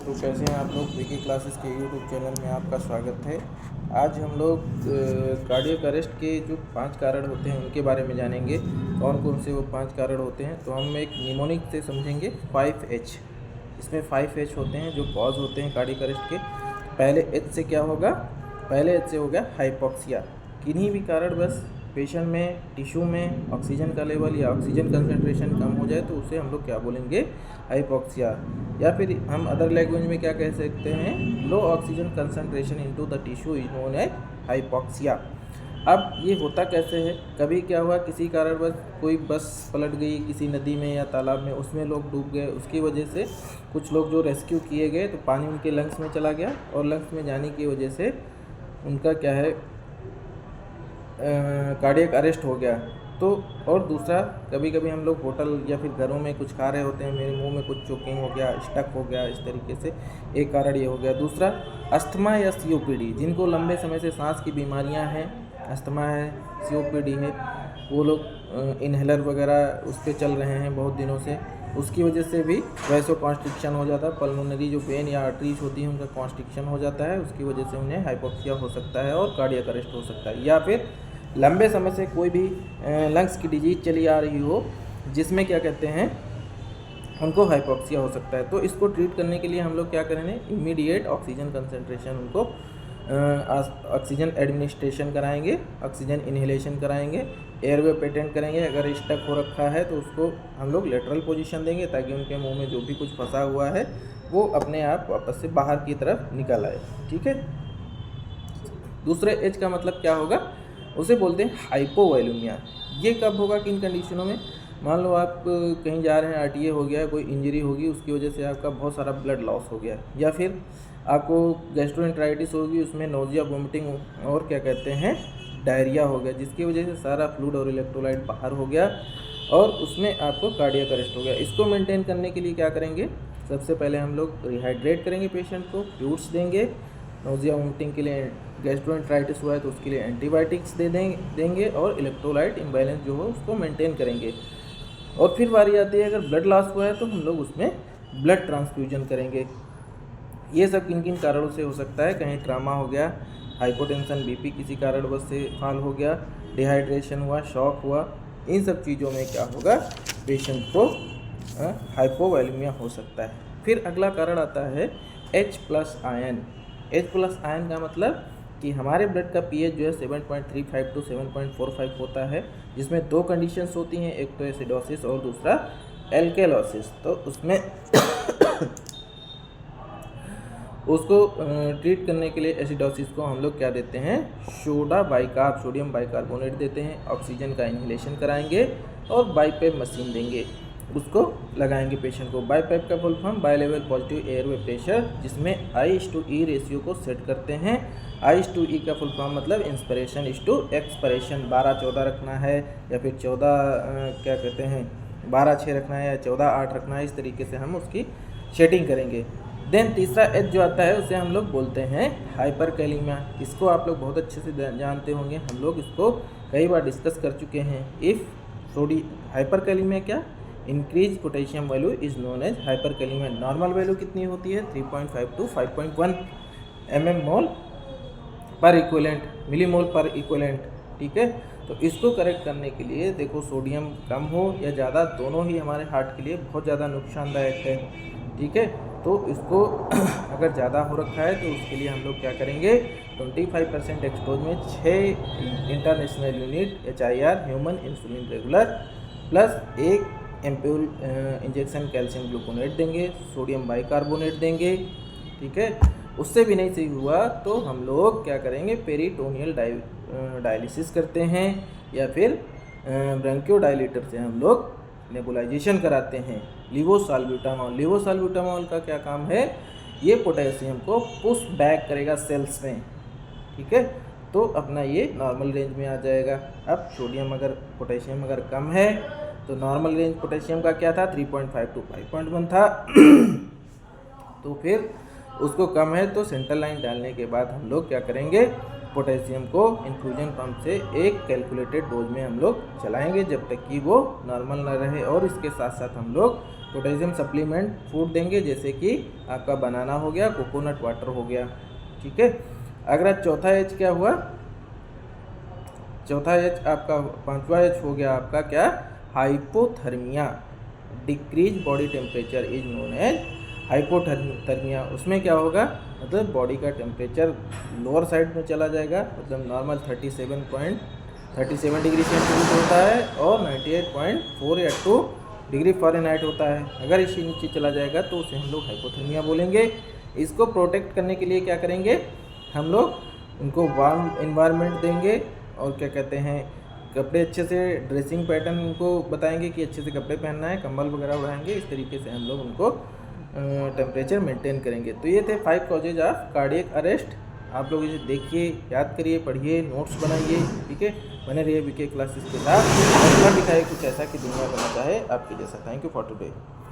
तो कैसे हैं आप लोग। विकी क्लासेस के यूट्यूब चैनल में आपका स्वागत है। आज हम लोग कार्डियक अरेस्ट के जो 5 कारण होते हैं उनके बारे में जानेंगे। कौन कौन से वो 5 कारण होते हैं। तो हम एक निमोनिक से समझेंगे 5H। इसमें 5H होते हैं जो कॉज होते हैं कार्डियक अरेस्ट के। पहले H से क्या होगा, पहले H से हो गया हाइपोक्सिया। किन्हीं भी कारण बस पेशेंट में टिश्यू में ऑक्सीजन का लेवल या ऑक्सीजन कंसंट्रेशन कम हो जाए तो उसे हम लोग क्या बोलेंगे, हाइपोक्सिया। या फिर हम अदर लैंग्वेज में क्या कह सकते हैं, low oxygen concentration into the tissue is known as hypoxia. अब ये होता कैसे है, कभी क्या हुआ किसी कारण बस कोई बस पलट गई किसी नदी में या तालाब में, उसमें लोग डूब गए। उसकी वजह से कुछ लोग जो रेस्क्यू किए गए तो पानी उनके लंग्स में चला गया और लंग्स में जाने की वजह से उनका क्या है, कार्डियक अरेस्ट हो गया। तो और दूसरा, कभी कभी हम लोग होटल या फिर घरों में कुछ खा रहे होते हैं, मेरे मुंह में कुछ चोकिंग हो गया, स्टक हो गया, इस तरीके से एक कारण ये हो गया। दूसरा, अस्थमा या COPD, जिनको लंबे समय से सांस की बीमारियां हैं, अस्थमा है, COPD है, वो लोग इन्हेलर वगैरह उस पर चल रहे हैं बहुत दिनों से, उसकी वजह से भी वैसो कॉन्स्ट्रिक्शन हो जाता है। पल्मोनरी जो वेन या आर्टरीज होती है उनका कॉन्स्ट्रिक्शन हो जाता है, उसकी वजह से उन्हें हाइपोक्सिया हो सकता है और कार्डियक अरेस्ट हो सकता है। या फिर लंबे समय से कोई भी लंग्स की डिजीज चली आ रही हो जिसमें क्या कहते हैं, उनको हाइपोक्सिया हो सकता है। तो इसको ट्रीट करने के लिए हम लोग क्या करेंगे, इमीडिएट ऑक्सीजन कंसंट्रेशन, उनको ऑक्सीजन एडमिनिस्ट्रेशन कराएंगे, ऑक्सीजन इन्हेलेशन कराएंगे, एयरवे पेटेंट करेंगे। अगर स्टक हो रखा है तो उसको हम लोग लेटरल पोजीशन देंगे ताकि उनके मुंह में जो भी कुछ फंसा हुआ है वो अपने आप वापस से बाहर की तरफ निकल आए। ठीक है। दूसरे एज का मतलब क्या होगा, उसे बोलते हैं हाइपोवॉल्यूमिया। ये कब होगा, किन कंडीशनों में, मान लो आप कहीं जा रहे हैं, RTA हो गया, कोई इंजरी होगी, उसकी वजह से आपका बहुत सारा ब्लड लॉस हो गया, या फिर आपको गैस्ट्रोएंटराइटिस होगी, उसमें नोजिया, वोमिटिंग और क्या कहते हैं, डायरिया हो गया, जिसकी वजह से सारा फ्लूइड और इलेक्ट्रोलाइट बाहर हो गया और उसमें आपको कार्डियक अरेस्ट हो गया। इसको मेंटेन करने के लिए क्या करेंगे, सबसे पहले हम लोग रिहाइड्रेट करेंगे पेशेंट को, फ्लूइड्स देंगे, नोजिया वोमिटिंग के लिए, गैस्ट्रोएंटराइटिस हुआ है तो उसके लिए एंटीबायोटिक्स देंगे और इलेक्ट्रोलाइट इम्बैलेंस जो हो उसको मेंटेन करेंगे। और फिर बारी आती है अगर ब्लड लॉस हुआ है तो हम लोग उसमें ब्लड ट्रांसफ्यूजन करेंगे। ये सब किन किन कारणों से हो सकता है, कहीं ट्रामा हो गया, हाइपोटेंशन, BP किसी कारणवश से फाल हो गया, डिहाइड्रेशन हुआ, शॉक हुआ, इन सब चीज़ों में क्या होगा, पेशेंट को हाइपोवॉल्यूमिया हो सकता है। फिर अगला कारण आता है H+ आयन। H+ आयन का मतलब कि हमारे ब्लड का pH जो है 7.35 to 7.45 होता है, जिसमें 2 कंडीशंस होती हैं, एक तो एसिडोसिस और दूसरा एल्केलोसिस। तो उसमें उसको ट्रीट करने के लिए एसिडोसिस को हम लोग क्या देते हैं, सोडियम बाइकार्बोनेट देते हैं, ऑक्सीजन का इन्हेलेशन कराएंगे और बाईपेप मशीन देंगे, उसको लगाएंगे पेशेंट को। बाईपेप का full form by level positive airway pressure, जिसमें I/E रेशियो को सेट करते हैं। I/E का फुल फॉर्म मतलब इंस्पिरेशन एक्सपिरेशन, 12-14 रखना है या फिर 14 क्या कहते हैं 12-6 रखना है या 14-8 रखना है, इस तरीके से हम उसकी सेटिंग करेंगे। देन तीसरा H जो आता है उसे हम लोग बोलते हैं हाइपरकैलिमिया। इसको आप लोग बहुत अच्छे से जानते होंगे, हम लोग इसको कई बार डिस्कस कर चुके हैं। हाइपरकैलिमिया क्या, increase potassium value is known as hyperkalemia. Normal value कितनी होती है, 3.5 to 5.1 mmol per equivalent, millimole per equivalent. ठीक है। तो इसको करेक्ट करने के लिए देखो, सोडियम कम हो या ज़्यादा, दोनों ही हमारे हार्ट के लिए बहुत ज़्यादा नुकसानदायक है। ठीक है। तो इसको अगर ज़्यादा हो रखा है तो उसके लिए हम लोग क्या करेंगे, 25% एक्सडोज में 6 international unit HIR human insulin regular plus 1 ampoule injection calcium gluconate देंगे, सोडियम बाइकार्बोनेट देंगे। ठीक है। उससे भी नहीं सही हुआ तो हम लोग क्या करेंगे, पेरिटोनियल डायलिसिस करते हैं या फिर ब्रोंकियोडायलेटर से हम लोग नेबुलाइजेशन कराते हैं। लिवोसाल्ब्यूटामॉल का क्या काम है, ये पोटेशियम को पुश बैक करेगा सेल्स में। ठीक है। तो अपना ये नॉर्मल रेंज में आ जाएगा। अब पोटेशियम अगर कम है तो नॉर्मल रेंज पोटेशियम का क्या था, 3.5 to 5.1 था तो फिर उसको कम है तो सेंट्रल लाइन डालने के बाद हम लोग क्या करेंगे, पोटेशियम को इन्फ्यूजन पंप से एक कैलकुलेटेड डोज में हम लोग चलाएंगे जब तक कि वो नॉर्मल ना रहे। और इसके साथ साथ हम लोग पोटेशियम सप्लीमेंट फूड देंगे, जैसे कि आपका बनाना हो गया, कोकोनट वाटर हो गया। ठीक है। अगला चौथा एच क्या हुआ, चौथा एच आपका, पांचवा एच हो गया आपका क्या, hypothermia, decrease body temperature is known as hypothermia. उसमें क्या होगा, मतलब बॉडी का टेम्परेचर लोअर साइड में चला जाएगा, मतलब नॉर्मल 37 डिग्री सेंटीग्रेड होता है और 98.4 या 2 डिग्री फ़ारेनहाइट होता है। अगर इससे नीचे चला जाएगा तो उसे हम लोग हाइपोथर्मिया बोलेंगे। इसको प्रोटेक्ट करने के लिए क्या करेंगे, हम लोग उनको वार्म इन्वायरमेंट देंगे और क्या कहते हैं, कपड़े अच्छे से, ड्रेसिंग पैटर्न उनको बताएंगे कि अच्छे से कपड़े पहनना है, कंबल वगैरह उड़ाएंगे। इस तरीके से हम लोग उनको टेम्परेचर मेंटेन करेंगे। तो ये थे 5 कॉजेज ऑफ कार्डियक अरेस्ट। आप लोग इसे देखिए, याद करिए, पढ़िए, नोट्स बनाइए। ठीक है, बने रहिए बीके क्लासेस के साथ और दिखाइए कुछ ऐसा कि दुनिया बनना चाहे आपके जैसा। Thank you for today.